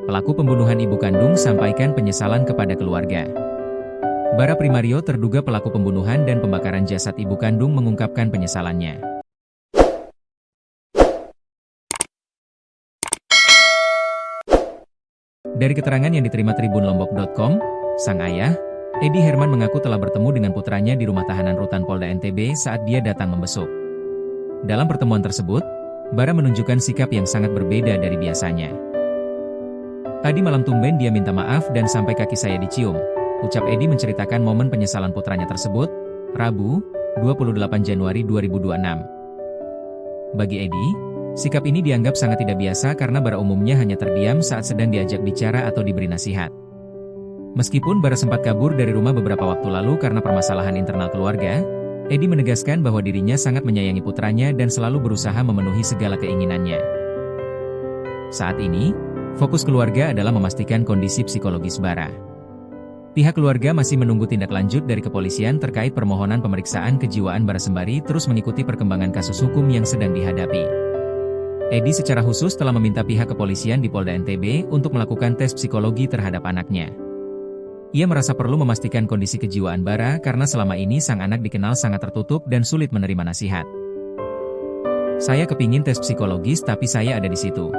Pelaku pembunuhan ibu kandung sampaikan penyesalan kepada keluarga. Bara Primario, terduga pelaku pembunuhan dan pembakaran jasad ibu kandung, mengungkapkan penyesalannya. Dari keterangan yang diterima tribunlombok.com, sang ayah, Edi Herman, mengaku telah bertemu dengan putranya di rumah tahanan rutan Polda NTB saat dia datang membesuk. Dalam pertemuan tersebut, Bara menunjukkan sikap yang sangat berbeda dari biasanya. "Tadi malam tumben dia minta maaf dan sampai kaki saya dicium," ucap Edi menceritakan momen penyesalan putranya tersebut, Rabu, 28 Januari 2026. Bagi Edi, sikap ini dianggap sangat tidak biasa karena Bara umumnya hanya terdiam saat sedang diajak bicara atau diberi nasihat. Meskipun Bara sempat kabur dari rumah beberapa waktu lalu karena permasalahan internal keluarga, Edi menegaskan bahwa dirinya sangat menyayangi putranya dan selalu berusaha memenuhi segala keinginannya. Saat ini, fokus keluarga adalah memastikan kondisi psikologis Bara. Pihak keluarga masih menunggu tindak lanjut dari kepolisian terkait permohonan pemeriksaan kejiwaan Bara sembari terus mengikuti perkembangan kasus hukum yang sedang dihadapi. Edi secara khusus telah meminta pihak kepolisian di Polda NTB untuk melakukan tes psikologi terhadap anaknya. Ia merasa perlu memastikan kondisi kejiwaan Bara karena selama ini sang anak dikenal sangat tertutup dan sulit menerima nasihat. "Saya kepingin tes psikologis tapi saya ada di situ.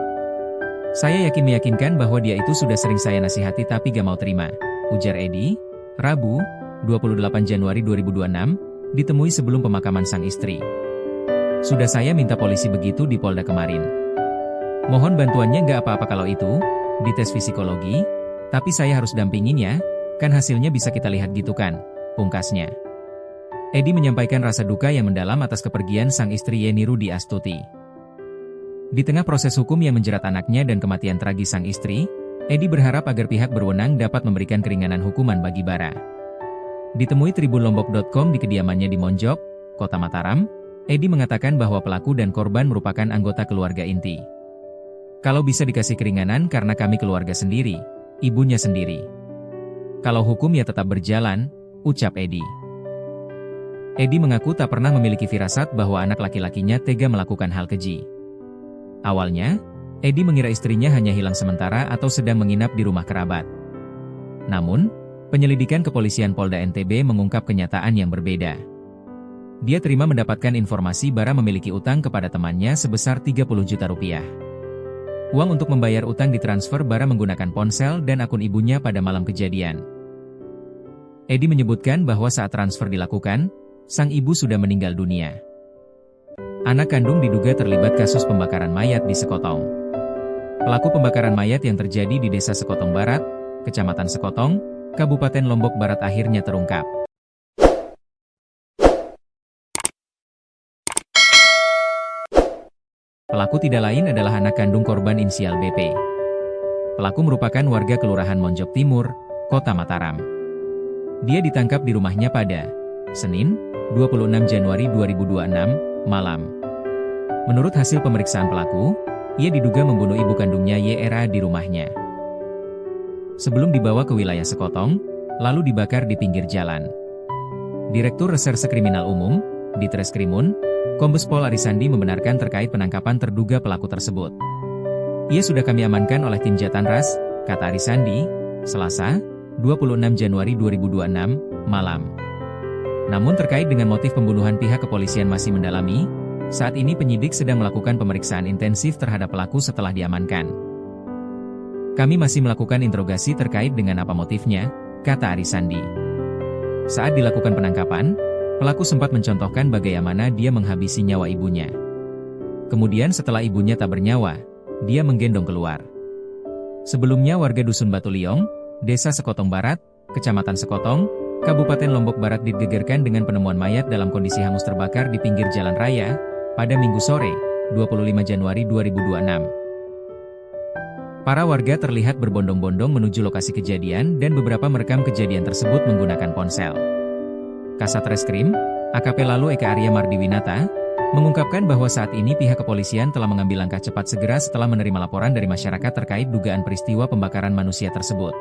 Saya meyakinkan bahwa dia itu sudah sering saya nasihati tapi gak mau terima," ujar Edi, Rabu, 28 Januari 2026, ditemui sebelum pemakaman sang istri. "Sudah saya minta polisi begitu di Polda kemarin. Mohon bantuannya, gak apa-apa kalau itu, dites psikologi, tapi saya harus dampingin ya, kan hasilnya bisa kita lihat gitu kan," pungkasnya. Edi menyampaikan rasa duka yang mendalam atas kepergian sang istri Yeni Rudi Astuti. Di tengah proses hukum yang menjerat anaknya dan kematian tragis sang istri, Edi berharap agar pihak berwenang dapat memberikan keringanan hukuman bagi Bara. Ditemui tribunlombok.com di kediamannya di Monjok, Kota Mataram, Edi mengatakan bahwa pelaku dan korban merupakan anggota keluarga inti. "Kalau bisa dikasih keringanan karena kami keluarga sendiri, ibunya sendiri. Kalau hukum ya tetap berjalan," ucap Edi. Edi mengaku tak pernah memiliki firasat bahwa anak laki-lakinya tega melakukan hal keji. Awalnya, Edi mengira istrinya hanya hilang sementara atau sedang menginap di rumah kerabat. Namun, penyelidikan kepolisian Polda NTB mengungkap kenyataan yang berbeda. Dia terima mendapatkan informasi Bara memiliki utang kepada temannya sebesar 30 juta rupiah. Uang untuk membayar utang ditransfer Bara menggunakan ponsel dan akun ibunya pada malam kejadian. Edi menyebutkan bahwa saat transfer dilakukan, sang ibu sudah meninggal dunia. Anak kandung diduga terlibat kasus pembakaran mayat di Sekotong. Pelaku pembakaran mayat yang terjadi di Desa Sekotong Barat, Kecamatan Sekotong, Kabupaten Lombok Barat akhirnya terungkap. Pelaku tidak lain adalah anak kandung korban inisial BP. Pelaku merupakan warga Kelurahan Monjok Timur, Kota Mataram. Dia ditangkap di rumahnya pada Senin, 26 Januari 2026, malam. Menurut hasil pemeriksaan pelaku, ia diduga membunuh ibu kandungnya YRA di rumahnya. Sebelum dibawa ke wilayah Sekotong, lalu dibakar di pinggir jalan. Direktur Reserse Kriminal Umum, Ditreskrimun, Kombes Pol Arisandi membenarkan terkait penangkapan terduga pelaku tersebut. "Ia sudah kami amankan oleh tim Jatanras," kata Arisandi, Selasa, 26 Januari 2026, malam. Namun terkait dengan motif pembunuhan pihak kepolisian masih mendalami, saat ini penyidik sedang melakukan pemeriksaan intensif terhadap pelaku setelah diamankan. "Kami masih melakukan interogasi terkait dengan apa motifnya," kata Arisandi. Saat dilakukan penangkapan, pelaku sempat mencontohkan bagaimana dia menghabisi nyawa ibunya. Kemudian setelah ibunya tak bernyawa, dia menggendong keluar. Sebelumnya warga Dusun Batu Liong, Desa Sekotong Barat, Kecamatan Sekotong, Kabupaten Lombok Barat digegerkan dengan penemuan mayat dalam kondisi hangus terbakar di pinggir jalan raya, pada Minggu sore, 25 Januari 2026. Para warga terlihat berbondong-bondong menuju lokasi kejadian dan beberapa merekam kejadian tersebut menggunakan ponsel. Kasat Reskrim, AKP Lalu Eka Arya Mardiwinata, mengungkapkan bahwa saat ini pihak kepolisian telah mengambil langkah cepat segera setelah menerima laporan dari masyarakat terkait dugaan peristiwa pembakaran manusia tersebut.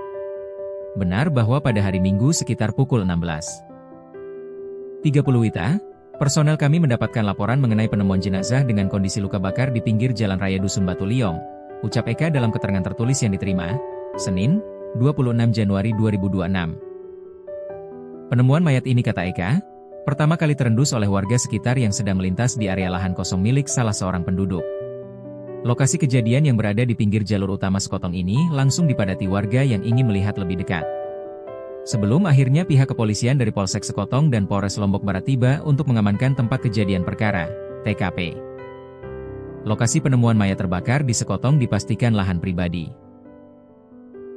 Benar bahwa pada hari Minggu sekitar pukul 16.30 WITA, personel kami mendapatkan laporan mengenai penemuan jenazah dengan kondisi luka bakar di pinggir jalan raya Dusun Batu Liong, ucap Eka dalam keterangan tertulis yang diterima, Senin, 26 Januari 2026. Penemuan mayat ini, kata Eka, pertama kali terendus oleh warga sekitar yang sedang melintas di area lahan kosong milik salah seorang penduduk. Lokasi kejadian yang berada di pinggir jalur utama Sekotong ini langsung dipadati warga yang ingin melihat lebih dekat. Sebelum akhirnya pihak kepolisian dari Polsek Sekotong dan Polres Lombok Barat tiba untuk mengamankan tempat kejadian perkara, TKP. Lokasi penemuan mayat terbakar di Sekotong dipastikan lahan pribadi.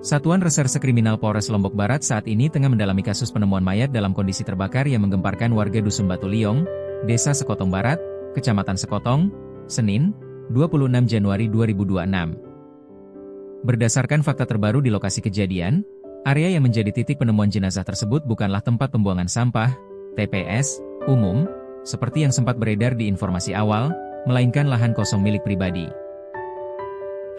Satuan Reserse Kriminal Polres Lombok Barat saat ini tengah mendalami kasus penemuan mayat dalam kondisi terbakar yang menggemparkan warga Dusun Batu Liong, Desa Sekotong Barat, Kecamatan Sekotong, Senin, 26 Januari 2026. Berdasarkan fakta terbaru di lokasi kejadian, area yang menjadi titik penemuan jenazah tersebut bukanlah tempat pembuangan sampah, TPS, umum, seperti yang sempat beredar di informasi awal, melainkan lahan kosong milik pribadi.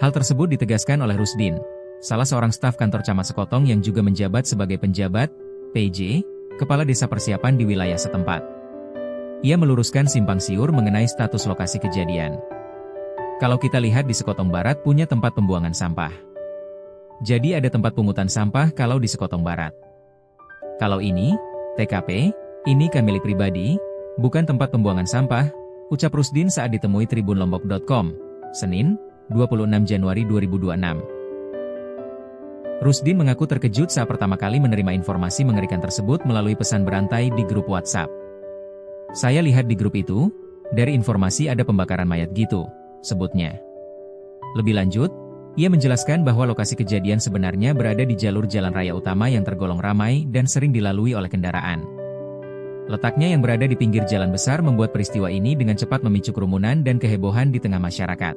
Hal tersebut ditegaskan oleh Rusdin, salah seorang staf kantor Camat Sekotong yang juga menjabat sebagai penjabat, PJ, Kepala Desa Persiapan di wilayah setempat. Ia meluruskan simpang siur mengenai status lokasi kejadian. Kalau kita lihat di Sekotong Barat punya tempat pembuangan sampah. Jadi ada tempat pungutan sampah kalau di Sekotong Barat. Kalau ini, TKP, ini kan milik pribadi, bukan tempat pembuangan sampah, ucap Rusdin saat ditemui tribunlombok.com, Senin, 26 Januari 2026. Rusdin mengaku terkejut saat pertama kali menerima informasi mengerikan tersebut melalui pesan berantai di grup WhatsApp. Saya lihat di grup itu, dari informasi ada pembakaran mayat gitu, sebutnya. Lebih lanjut, ia menjelaskan bahwa lokasi kejadian sebenarnya berada di jalur jalan raya utama yang tergolong ramai dan sering dilalui oleh kendaraan. Letaknya yang berada di pinggir jalan besar membuat peristiwa ini dengan cepat memicu kerumunan dan kehebohan di tengah masyarakat.